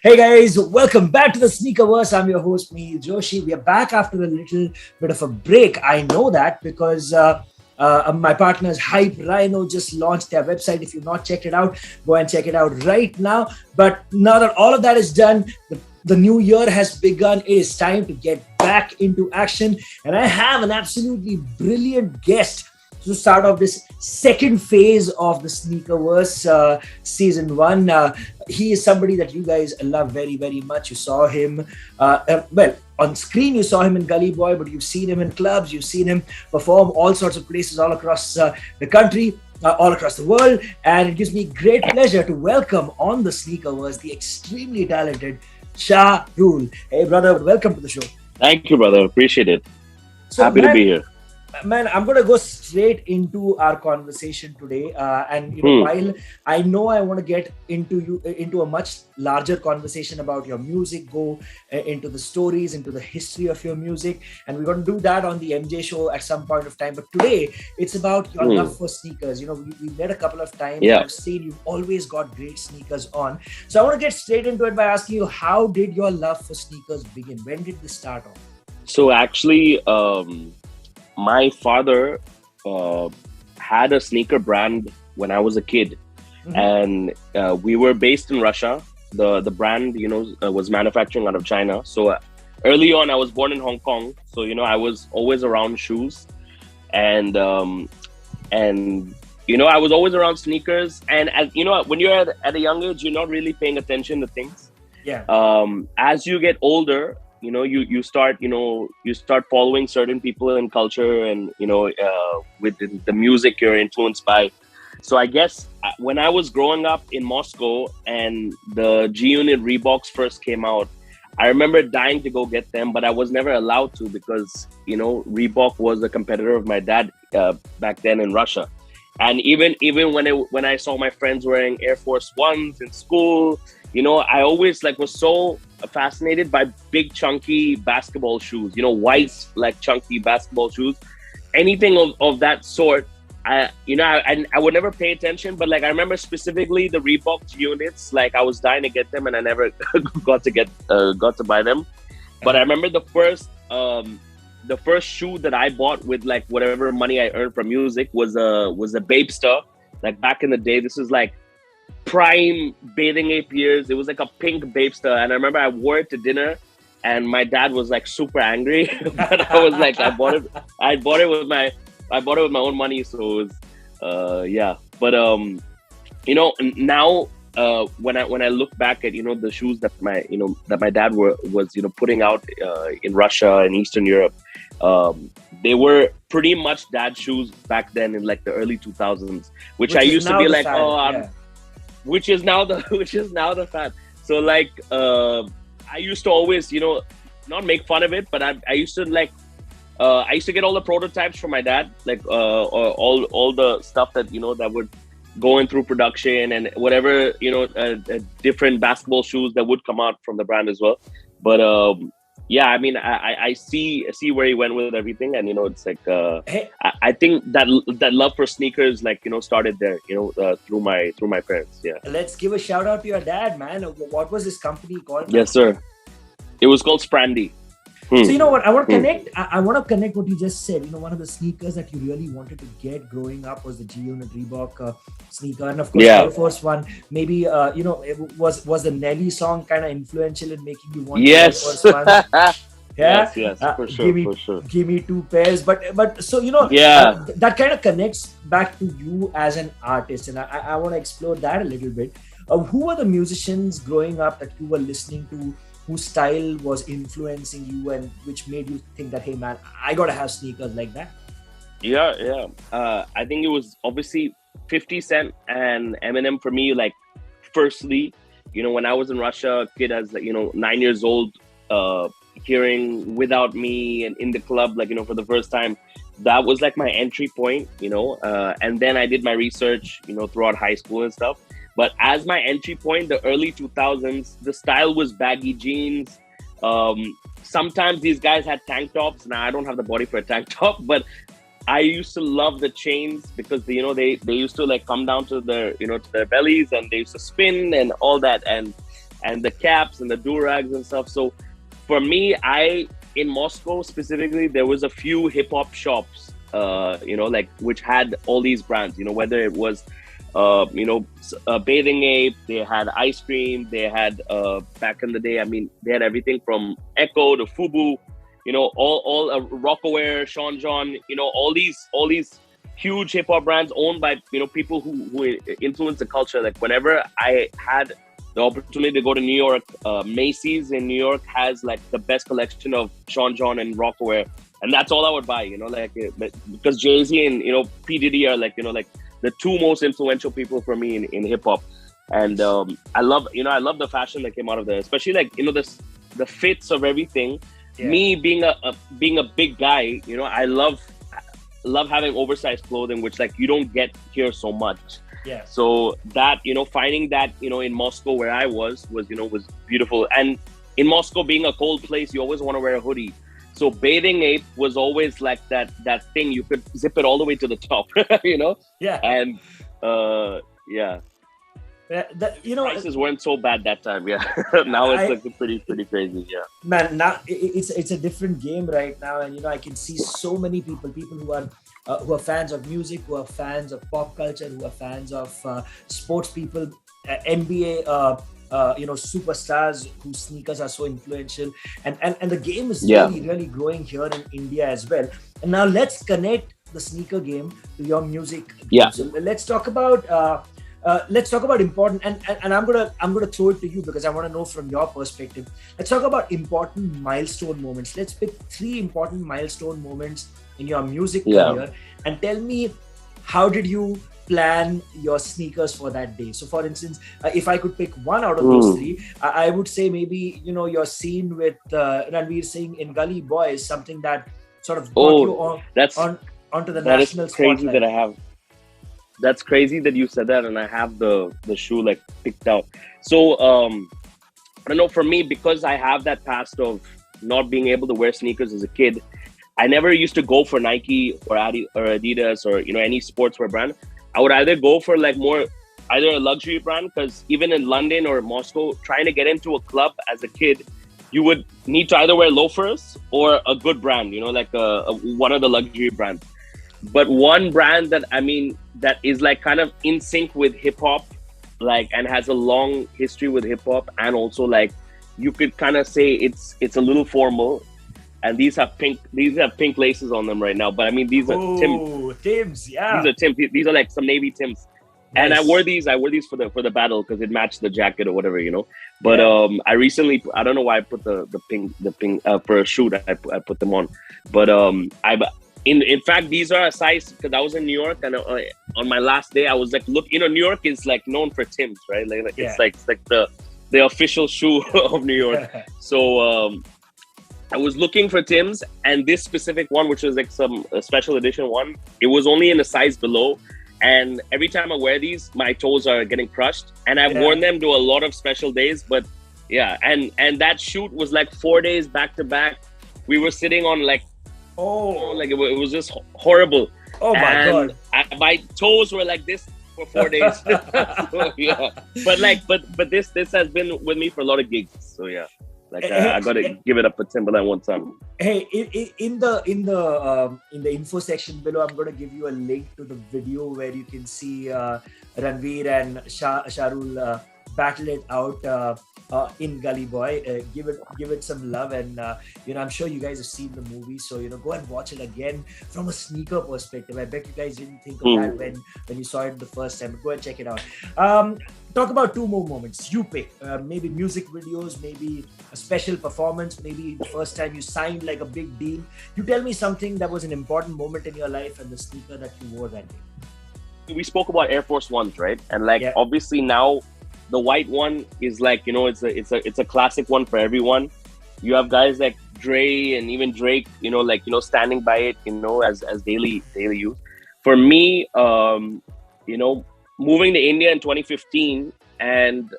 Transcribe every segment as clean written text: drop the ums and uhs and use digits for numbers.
Hey guys, welcome back to the Sneakerverse. I'm your host, Mihir Joshi. We are back after a little bit of a break. I know that because my partners Hype Ryno just launched their website. If you've not checked it out, go and check it out right now. But now that all of that is done, the new year has begun. It is time to get back into action. And I have an absolutely brilliant guest to start off this second phase of the Sneakerverse season one. He is somebody that you guys love very, very much. You saw him, well, on screen, you saw him in Gully Boy, but you've seen him in clubs, you've seen him perform all sorts of places all across the country, all across the world. And it gives me great pleasure to welcome on the Sneakerverse the extremely talented Shah Rule. Hey, brother, welcome to the show. Thank you, brother. Appreciate it. So, Happy to be here. Man, I'm going to go straight into our conversation today. And while I know I want to get into a much larger conversation about your music, go into the stories, into the history of your music. And we're going to do that on the MJ show at some point of time. But today, it's about your love for sneakers. We met a couple of times. Yeah. I've seen you've always got great sneakers on. So I want to get straight into it by asking you, how did your love for sneakers begin? When did this start off? So actually, my father had a sneaker brand when I was a kid, and we were based in Russia. The brand, was manufacturing out of China. So early on, I was born in Hong Kong. So I was always around shoes, and I was always around sneakers. And as when you're at a young age, you're not really paying attention to things. Yeah. As you get older, you start following certain people in culture, and with the music you're influenced by. So I guess when I was growing up in Moscow and the G-Unit Reeboks first came out, I remember dying to go get them, but I was never allowed to because Reebok was a competitor of my dad back then in Russia. And even when I saw my friends wearing Air Force Ones in school, I always was so fascinated by big chunky basketball shoes, white chunky basketball shoes, anything of that sort. I would never pay attention, but I remember specifically the Reebok units. I was dying to get them, and I never got to buy them. But I remember the first shoe that I bought with whatever money I earned from music was a Babester. Back in the day, this was prime bathing ape years. It was a pink Babester, and I remember I wore it to dinner, and my dad was super angry. But I was I bought it with my own money. So it was yeah. But now when I look back at the shoes that my dad was putting out in Russia and Eastern Europe, they were pretty much dad shoes back then in the early 2000s, which I used to be which is now the fad. So I used to always not make fun of it, but I used to I used to get all the prototypes from my dad, all the stuff that that would go in through production, and whatever different basketball shoes that would come out from the brand as well. But yeah, I mean, I see where he went with everything, and it's I think that love for sneakers started there, through my parents. Yeah. Let's give a shout out to your dad, man. What was this company called? Yes, sir. It was called Sprandy. So you know what? I want to connect. I want to connect what you just said. One of the sneakers that you really wanted to get growing up was the G-Unit Reebok sneaker, and of course, the Air Force One. Maybe it was the Nelly song kind of influential in making you want the Air Force One. Yeah, yes, for sure. Give me two pairs. But so that kind of connects back to you as an artist, and I want to explore that a little bit. Who were the musicians growing up that you were listening to, whose style was influencing you, and which made you think that, hey man, I gotta have sneakers like that? Yeah. I think it was obviously 50 Cent and Eminem for me. Firstly, when I was in Russia, a kid as 9 years old, hearing Without Me and In the Club, for the first time, that was my entry point, and then I did my research, throughout high school and stuff. But as my entry point, the early 2000s, the style was baggy jeans. Sometimes these guys had tank tops. Now I don't have the body for a tank top, but I used to love the chains because they used to come down to their to their bellies, and they used to spin and all that. And and the caps and the durags and stuff. So for me, in Moscow specifically, there was a few hip hop shops, like which had all these brands, whether it was, Bathing Ape, they had ice cream, they had, back in the day, I mean, they had everything from Echo to Fubu, all Rockaware, Sean John, all these huge hip hop brands owned by, people who influence the culture. Like whenever I had the opportunity to go to New York, Macy's in New York has like the best collection of Sean John and Rockaware, and that's all I would buy, because Jay-Z and P Diddy are like the two most influential people for me in hip hop. And I love the fashion that came out of there, especially like the fits of everything. Yeah. Me being a big guy, I love having oversized clothing, which like you don't get here so much. Yeah. So that, finding that, in Moscow where I was beautiful. And in Moscow being a cold place, you always want to wear a hoodie. So Bathing Ape was always like that thing. You could zip it all the way to the top, Yeah. And yeah. Prices weren't so bad that time. Yeah. Now it's like pretty crazy. Yeah. Man, now it's a different game right now, and I can see so many people who are fans of music, who are fans of pop culture, who are fans of sports people, NBA, superstars whose sneakers are so influential, and the game is really growing here in India as well. And now let's connect the sneaker game to your music. Yeah. So let's talk about important, and I'm gonna throw it to you because I want to know from your perspective. Let's talk about important milestone moments. Let's pick 3 important milestone moments in your music career, and tell me, how did you plan your sneakers for that day? So for instance, if I could pick one out of those 3, I would say maybe your scene with Ranveer Singh in Gully Boy is something that sort of got you onto the national spotlight. That's crazy that you said that, and I have the shoe like picked out. So I don't know, for me, because I have that past of not being able to wear sneakers as a kid, I never used to go for Nike or Adidas or any sportswear brand. I would either go for like either a luxury brand, because even in London or Moscow, trying to get into a club as a kid, you would need to either wear loafers or a good brand, like one of the luxury brands. But one brand that is like kind of in sync with hip hop, like, and has a long history with hip hop, and also like you could kind of say it's a little formal, and these have pink laces on them right now. But I mean, these are Tims, yeah. These are like some navy Tims. Nice. And I wore these for the battle because it matched the jacket or whatever, But I recently, I don't know why I put the pink for a shoot. I put them on, but in fact, these are a size, because I was in New York, and on my last day, I was like, look, New York is like known for Tims, right? It's like the official shoe of New York. So I was looking for Tims, and this specific one, which was like some special edition one, it was only in a size below. And every time I wear these, my toes are getting crushed. And I've worn them to a lot of special days. But yeah, and that shoot was like 4 days back to back. We were sitting on like, it was just horrible. Oh my God. My toes were like this for 4 days. So, yeah. But this has been with me for a lot of gigs. So yeah. I gotta give it up for Timberland one time. Hey, in the info section below, I'm gonna give you a link to the video where you can see Ranveer and Shah Rule battle it out in Gully Boy. Give it some love, and I'm sure you guys have seen the movie, so go and watch it again from a sneaker perspective. I bet you guys didn't think of that when you saw it the first time. Go and check it out. Talk about 2 more moments. You pick maybe music videos, maybe a special performance, maybe the first time you signed like a big deal. You tell me something that was an important moment in your life and the sneaker that you wore that day. We spoke about Air Force Ones, right? And obviously now the white one is like, it's a classic one for everyone. You have guys like Dre and even Drake, standing by it, as daily use. For me, moving to India in 2015 and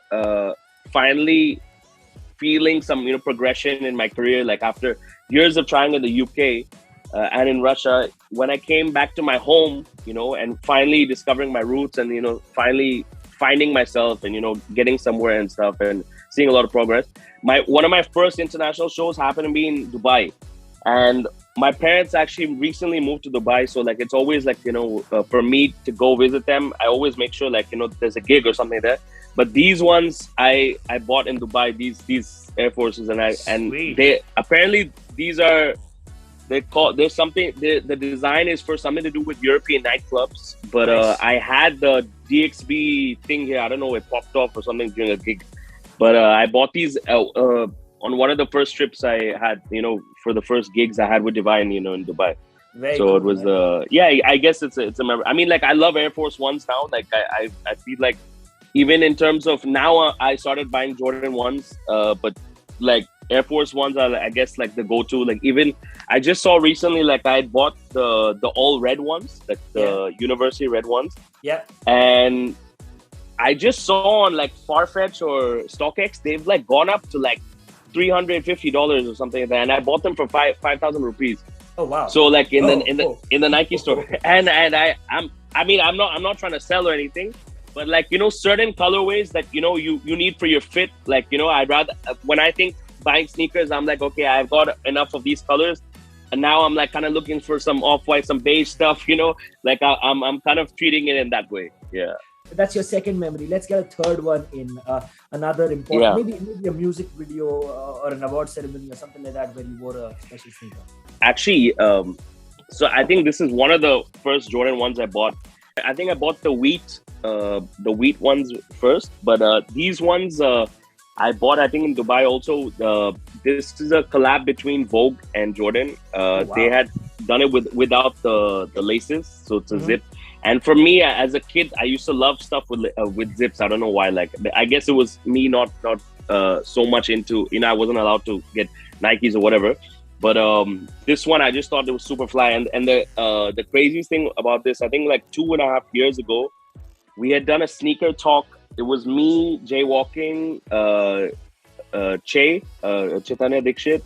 finally feeling some, progression in my career, like after years of trying in the UK and in Russia, when I came back to my home, and finally discovering my roots and, finally finding myself and, getting somewhere and stuff, and seeing a lot of progress. One of my first international shows happened to be in Dubai, and my parents actually recently moved to Dubai, so like it's always like, you know, for me to go visit them, I always make sure like, you know, there's a gig or something there. But these ones I bought in Dubai, these Air Forces, and they apparently these are, there's something, the design is for something to do with European nightclubs, but I had the DXB thing here, I don't know, it popped off or something during a gig, but I bought these on one of the first trips I had, you know, for the first gigs I had with Divine, you know, in Dubai. Very so cool, it was yeah, I guess it's a memory. I mean, like, I love Air Force Ones now. Like I feel like even in terms of now, I started buying Jordan Ones, but like Air Force Ones are, I guess, like the go-to. Like, even I just saw recently, like I bought the all red ones, like the university red ones. Yeah. And I just saw on like Farfetch or StockX, they've like gone up to like $350 or something like that, and I bought them for 5,000 rupees. Oh wow! So like in the Nike store, and I'm not trying to sell or anything, but like, you know, certain colorways that, you know, you need for your fit, like, you know, I'd rather, when I think buying sneakers, I'm like, okay, I've got enough of these colors, and now I'm like kind of looking for some off-white, some beige stuff, you know, like I'm kind of treating it in that way. Yeah. That's your second memory. Let's get a third one in, another important, maybe a music video or an award ceremony or something like that, where you wore a special sneaker. Actually, so I think this is one of the first Jordan ones I bought. I think I bought the wheat ones first, but these ones I bought, I think, in Dubai also. This is a collab between Vogue and Jordan. Wow. They had done it without the laces, so it's a zip. And for me, as a kid, I used to love stuff with zips. I don't know why. Like, I guess it was me not so much into, you know, I wasn't allowed to get Nikes or whatever. But this one, I just thought it was super fly. And the craziest thing about this, I think like 2.5 years ago, we had done a sneaker talk. It was me, jaywalking, Chaitanya Dixit,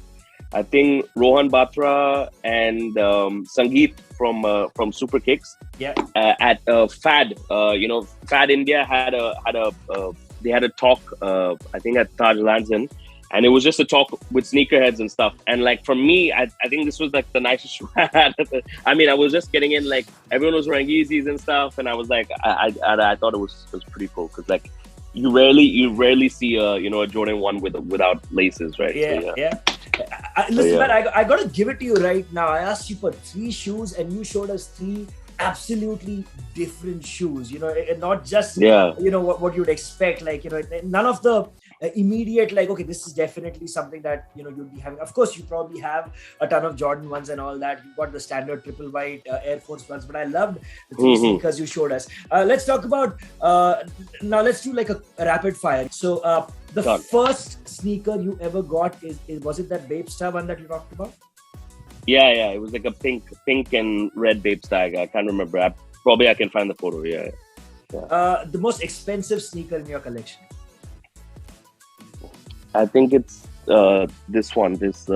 I think Rohan Batra, and Sangeet from Super Kicks. Yeah. At Fad, you know, Fad India had a talk, I think at Taj Lanzan, and it was just a talk with sneakerheads and stuff. And like, for me, I think this was like the nicest show I had. I mean, I was just getting in, like, everyone was wearing Yeezys and stuff, and I was like, I thought it was pretty cool, because like you rarely see a Jordan 1 without laces, right? Yeah, so, yeah. Listen, man, I got to give it to you right now. I asked you for 3 shoes, and you showed us 3 absolutely different shoes, you know, and not just, you know, what you'd expect. Like, you know, none of the immediate, like, okay, this is definitely something that, you know, you'll be having. Of course, you probably have a ton of Jordan ones and all that. You've got the standard triple white Air Force ones, but I loved the 3 sneakers you showed us. Let's talk about, now let's do like a rapid fire. So the first sneaker you ever got was it that Babe Star one that you talked about? Yeah, it was like a pink and red Babe Stag. I can't remember. I can find the photo. Yeah. The most expensive sneaker in your collection? I think it's this one. This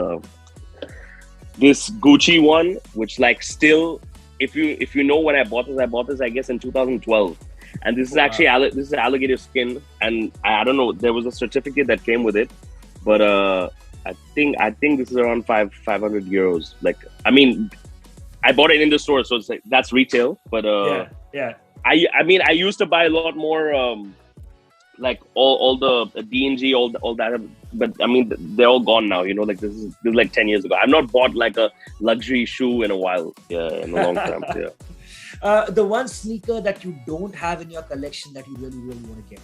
Gucci one, which, like, still, if you know when I bought this, I guess in 2012. And this is actually this is alligator skin, and I don't know. There was a certificate that came with it, but I think this is around 500 euros. Like, I mean, I bought it in the store, so it's like, that's retail. But yeah. I mean, I used to buy a lot more, like all the D&G, all that. But I mean, they're all gone now. You know, like this is like 10 years ago. I've not bought like a luxury shoe in a while. Yeah, in a long time. Yeah. The one sneaker that you don't have in your collection that you really want to get?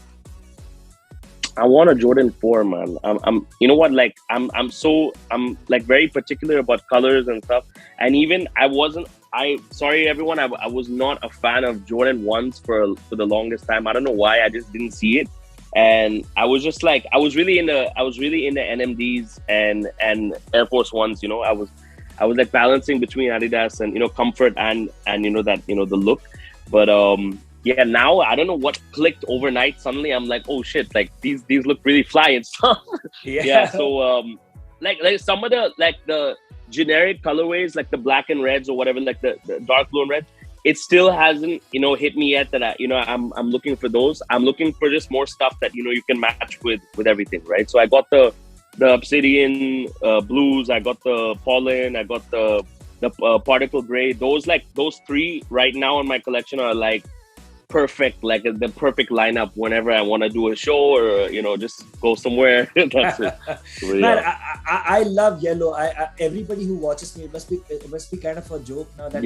I want a Jordan 4, man. I'm you know what, like I'm like very particular about colors and stuff. And even sorry everyone, I was not a fan of Jordan 1s for the longest time. I don't know why, I just didn't see it. And I was just like, I was really into NMDs and Air Force Ones, you know. I was like balancing between Adidas and, you know, comfort and you know, that, you know, the look. But yeah, now I don't know what clicked overnight. Suddenly I'm like, oh shit, like these look really fly and stuff. Yeah. So like some of the, like, the generic colorways, like the black and reds or whatever, like the dark blue and red, it still hasn't, you know, hit me yet that I'm looking for those. I'm looking for just more stuff that, you know, you can match with everything, right? So I got the Obsidian Blues, I got the Pollen, I got the Particle Gray. Those three right now in my collection are like perfect, like the perfect lineup whenever I want to do a show or, you know, just go somewhere. That's it. So, Man, I love yellow. Everybody who watches me, it must be kind of a joke now that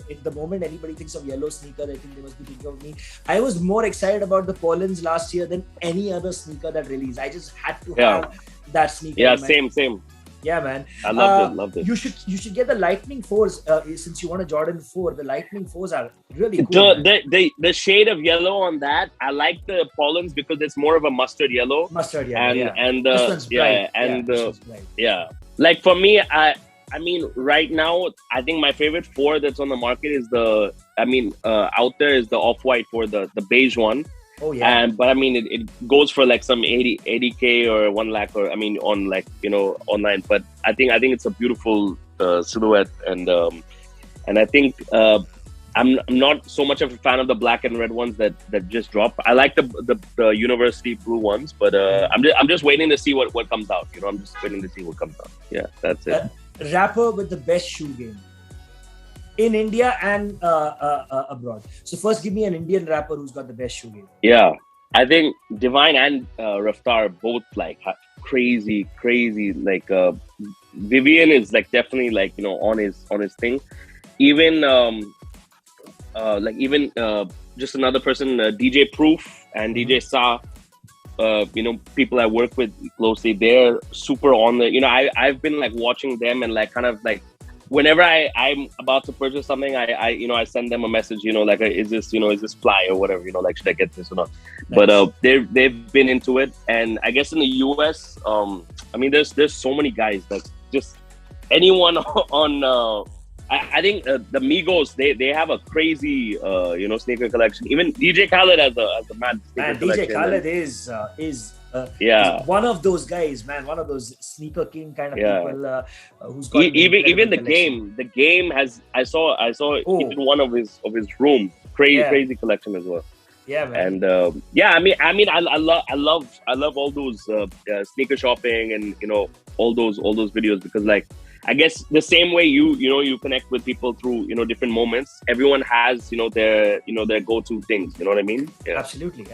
in the moment anybody thinks of yellow sneaker, I think they must be thinking of me. I was more excited about the Pollens last year than any other sneaker that released. I just had to have that sneaker. Yeah, same. Yeah, man. I loved it. You should get the Lightning 4s since you want a Jordan 4. The Lightning 4s are really cool. The shade of yellow on that, I like the Pollens because it's more of a mustard yellow. Mustard yellow, and this one's bright. Like for me, I mean, right now, I think my favorite 4 that's on the market is out there is the Off-White 4, the beige one. Oh yeah. But I mean, it goes for like some 80K or 1 lakh or, I mean, on like, you know, online. But I think it's a beautiful silhouette. And I think I'm not so much of a fan of the black and red ones that just drop. I like the university blue ones, but I'm just waiting to see what comes out. You know, I'm just waiting to see what comes out. Yeah, that's it. Rapper with the best shoe game in India and abroad. So first, give me an Indian rapper who's got the best shoe game. Yeah, I think Divine and Raftar both like crazy. Like Vivian is like definitely like, you know, on his thing. Even just another person, DJ Proof and DJ Sa. You know, people I work with closely, they're super on the, you know, I've been like watching them and like kind of like whenever I'm about to purchase something, I send them a message, you know, like, is this fly or whatever, you know, like, should I get this or not? Nice. But they've been into it. And I guess in the US, I mean, there's so many guys that just anyone on, I think the Migos, they have a crazy, sneaker collection. Even DJ Khaled has a mad sneaker collection. DJ Khaled is one of those guys, man. One of those sneaker king kind of people who's got even the game has. I saw he did one of his room crazy collection as well. Yeah, man. And I love all those sneaker shopping and, you know, all those videos, because like, I guess the same way you connect with people through, you know, different moments. Everyone has, you know, their go-to things. You know what I mean? Yeah. Absolutely.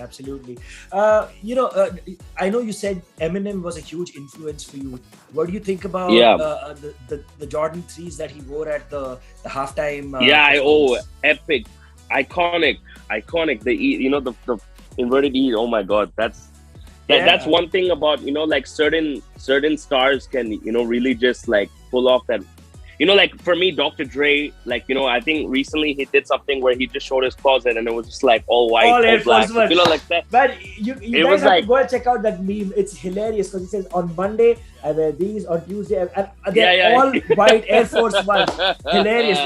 I know you said Eminem was a huge influence for you. What do you think about the Jordan 3s that he wore at the halftime? Epic, iconic. The inverted E. Oh my God, that's one thing about, you know, like certain stars can, you know, really just like pull off that, you know, like for me, Dr. Dre, like, you know, I think recently he did something where he just showed his closet and it was just like all white, all black, you know, like that. But you guys have to go and check out that meme. It's hilarious because he says on Monday I wear these, on Tuesday, and they're all white Air Force Ones. Hilarious.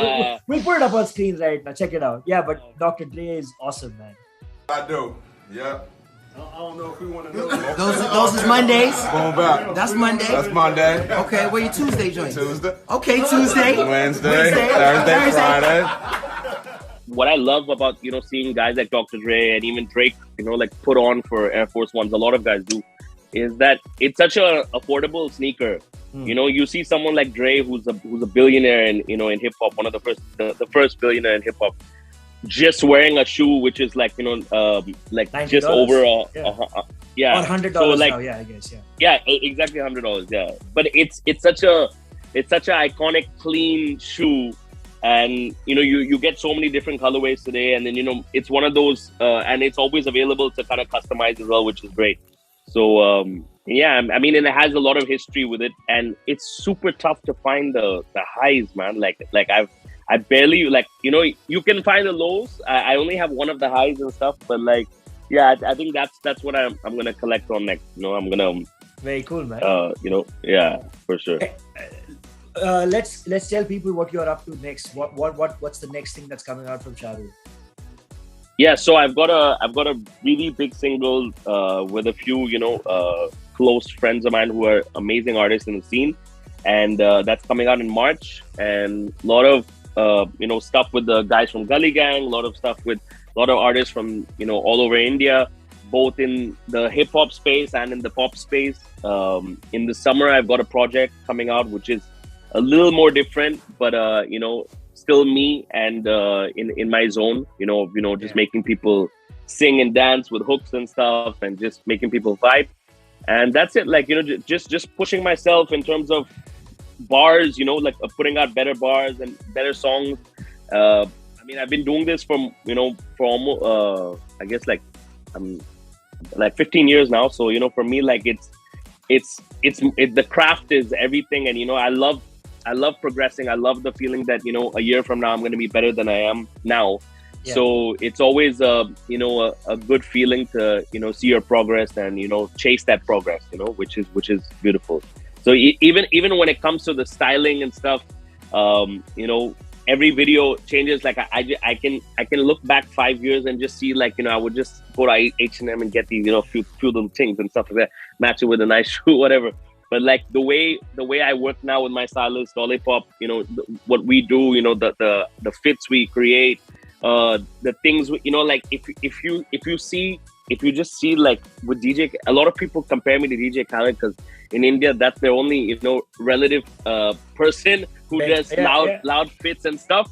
We'll put it up on screen right now. Check it out. Yeah, but Dr. Dre is awesome, man. I do. Yeah. I don't know if we want to know. Those is Mondays. Going back. That's Monday. That's Monday. Okay, where your Tuesday joints? Tuesday. Okay, Tuesday. Wednesday. Thursday. Friday. What I love about, you know, seeing guys like Dr. Dre and even Drake, you know, like put on for Air Force Ones, a lot of guys do, is that it's such a affordable sneaker. You know, you see someone like Dre, who's a billionaire in hip hop, one of the first billionaire in hip hop, just wearing a shoe which is like, you know, like $90. Just over or $100 so like, now, I guess, exactly $100, but it's such an iconic clean shoe, and you know, you get so many different colorways today, and then, you know, it's one of those and it's always available to kind of customize as well, which is great. So I mean, and it has a lot of history with it, and it's super tough to find the highs, man. Like I barely, like, you know, you can find the lows. I only have one of the highs and stuff, but like, yeah, I think that's what I'm gonna collect on next. You know, I'm gonna. Very cool, man. You know, yeah, for sure. Let's tell people what you're up to next. What's the next thing that's coming out from Shah Rule? Yeah, so I've got a really big single with a few, you know, close friends of mine who are amazing artists in the scene, and that's coming out in March, and a lot of stuff with the guys from Gully Gang, a lot of stuff with a lot of artists from, all over India, both in the hip hop space and in the pop space. In the summer, I've got a project coming out, which is a little more different, but, still me and in my zone, just making people sing and dance with hooks and stuff and just making people vibe. And that's it. Like, just pushing myself in terms of bars, putting out better bars and better songs. I mean, I've been doing this for almost, I guess like 15 years now. So, for me, like it's the craft is everything. And, I love progressing. I love the feeling that, a year from now, I'm going to be better than I am now. Yeah. So it's always, a good feeling to, see your progress and, chase that progress, which is beautiful. So even when it comes to the styling and stuff, every video changes. Like I can look back 5 years and just see, like, I would just go to H&M and get these, few little things and stuff like that, match it with a nice shoe, whatever. But like the way I work now with my stylist, Lollipop, what we do, the fits we create, the things, like if you just see, like with DJ, a lot of people compare me to DJ Khaled because in India, that's their only, relative person who does loud fits and stuff.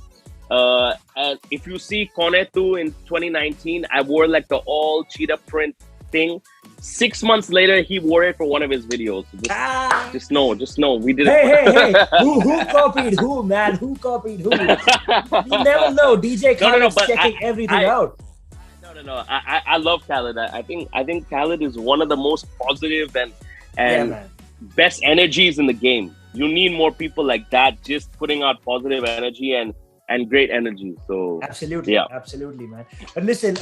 And if you see Konetu in 2019, I wore like the all cheetah print thing. 6 months later, he wore it for one of his videos. Just know, we did it. Hey! Who copied who, man? Who copied who? You never know. DJ Khaled's checking everything out. No. I love Khaled. I think Khaled is one of the most positive and best energies in the game. You need more people like that, just putting out positive energy and great energy. So absolutely, man. But listen,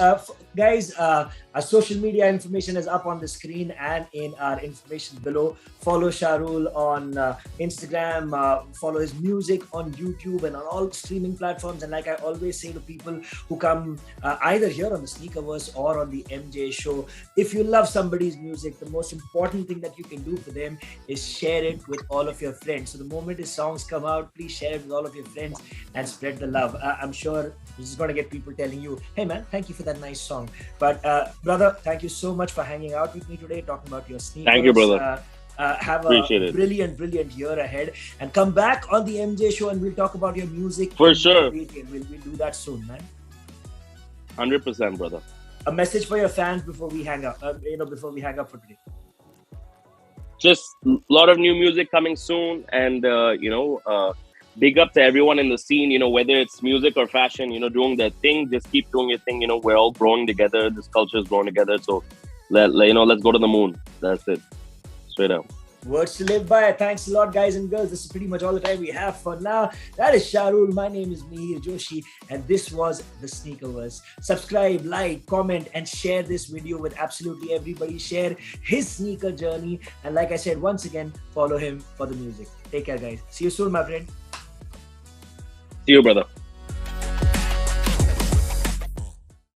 guys, our social media information is up on the screen and in our information below. Follow Shah Rule on Instagram, follow his music on YouTube and on all streaming platforms. And like I always say to people who come either here on the Sneakerverse or on the MJ show, if you love somebody's music, the most important thing that you can do for them is share it with all of your friends. So the moment his songs come out, please share it with all of your friends and spread the love. I'm sure this is going to get people telling you, hey man, thank you for that nice song. But brother, thank you so much for hanging out with me today, talking about your sneakers. Thank you, brother. Have a brilliant year ahead, and come back on the MJ show and we'll talk about your music. For sure. We'll do that soon, man. 100%, brother. A message for your fans before we hang up, before we hang up for today. Just a lot of new music coming soon, and big up to everyone in the scene, whether it's music or fashion, doing their thing. Just keep doing your thing. We're all growing together. This culture is growing together. So, let's go to the moon. That's it. Straight up. Words to live by. Thanks a lot, guys and girls. This is pretty much all the time we have for now. That is Shah Rule. My name is Mihir Joshi, and this was the Sneakerverse. Subscribe, like, comment, and share this video with absolutely everybody. Share his sneaker journey. And like I said, once again, follow him for the music. Take care, guys. See you soon, my friend. See you, brother.